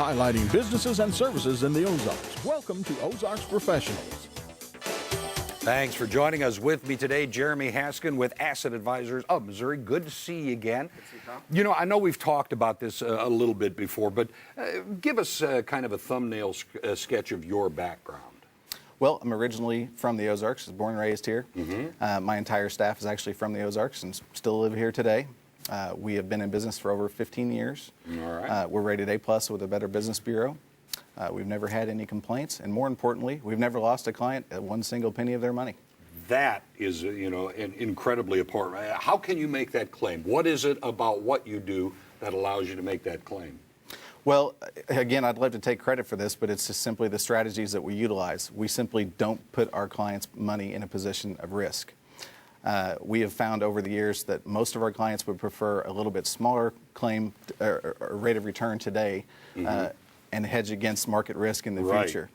highlighting businesses and services in the Ozarks. Welcome to Ozarks Professionals. Thanks for joining us. With me today, Jeremy Haskin with Asset Advisors of Missouri. Good to see you again. Good to see you, Tom. You know, I know we've talked about this a little bit before, but give us kind of a thumbnail sketch of your background. Well, I'm originally from the Ozarks. I was born and raised here. My entire staff is actually from the Ozarks and still live here today. We have been in business for over 15 years. All right. We're rated A+ with the Better Business Bureau. We've never had any complaints, and more importantly, we've never lost a client at one single penny of their money. That is, you know, incredibly important. How can you make that claim? What is it about what you do that allows you to make that claim? Well, again, I'd love to take credit for this, but it's just simply the strategies that we utilize. We simply don't put our clients' money in a position of risk. We have found over the years that most of our clients would prefer a little bit smaller claim or rate of return today and hedge against market risk in the future.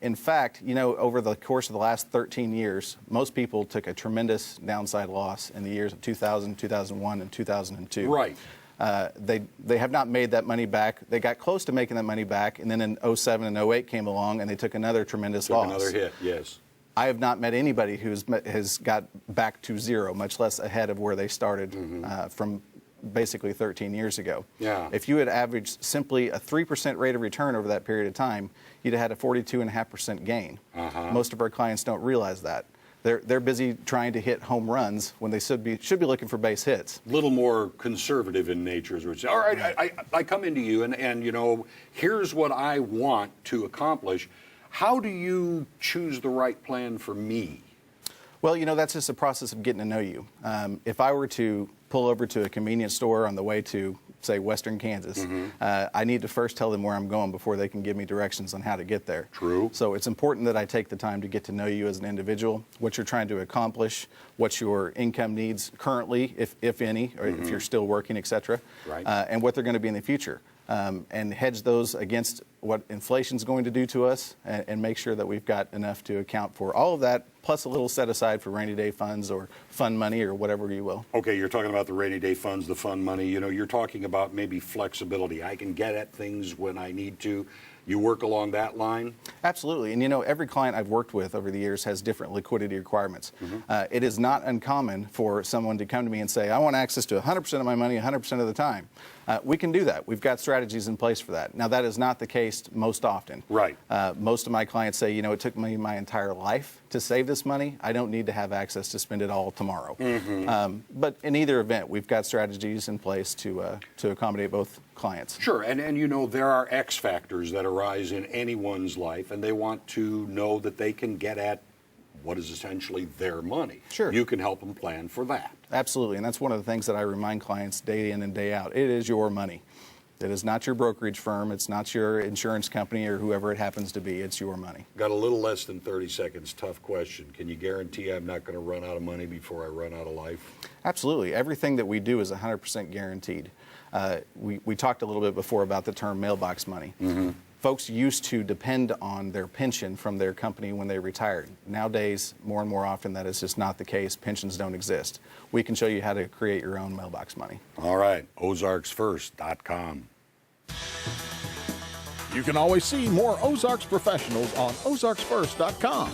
In fact, you know, over the course of the last 13 years, most people took a tremendous downside loss in the years of 2000, 2001, and 2002. Right. They have not made that money back. They got close to making that money back, and then in 07 and 08 came along, and they took another tremendous loss. Another hit, yes. I have not met anybody who has got back to zero, much less ahead of where they started from basically 13 years ago. Yeah. If you had averaged simply a 3% rate of return over that period of time, you'd have had a 42.5% gain. Most of our clients don't realize that. They're busy trying to hit home runs when they should be looking for base hits. A little more conservative in nature, as we say. All right, I come into you and you know, here's what I want to accomplish. How do you choose the right plan for me? Well, you know, that's just a process of getting to know you. If I were to pull over to a convenience store on the way to, say, Western Kansas, I need to first tell them where I'm going before they can give me directions on how to get there. True. So it's important that I take the time to get to know you as an individual, what you're trying to accomplish, what your income needs currently, if any, or if you're still working, et cetera, and what they're going to be in the future. And hedge those against what inflation's going to do to us and make sure that we've got enough to account for all of that, plus a little set aside for rainy day funds or fund money or whatever you will. Okay, you're talking about the rainy day funds, the fund money. You know, you're talking about maybe flexibility. I can get at things when I need to. You work along that line? Absolutely. And, you know, every client I've worked with over the years has different liquidity requirements. It is not uncommon for someone to come to me and say, I want access to 100% of my money 100% of the time. We can do that. We've got strategies in place for that. Now, that is not the case most often. Right. Most of my clients say, you know, it took me my entire life to save this money. I don't need to have access to spend it all tomorrow. But in either event, we've got strategies in place to accommodate both clients. Sure, and you know, there are X factors that arise in anyone's life, and they want to know that they can get at what is essentially their money. Sure. You can help them plan for that. Absolutely, and that's one of the things that I remind clients day in and day out. It is your money. It is not your brokerage firm. It's not your insurance company or whoever it happens to be. It's your money. Got a little less than 30 seconds. Tough question. Can you guarantee I'm not going to run out of money before I run out of life? Absolutely. Everything that we do is 100% guaranteed. We talked a little bit before about the term mailbox money. Folks used to depend on their pension from their company when they retired. Nowadays, more and more often, that is just not the case. Pensions don't exist. We can show you how to create your own mailbox money. All right, ozarksfirst.com. You can always see more Ozarks Professionals on ozarksfirst.com.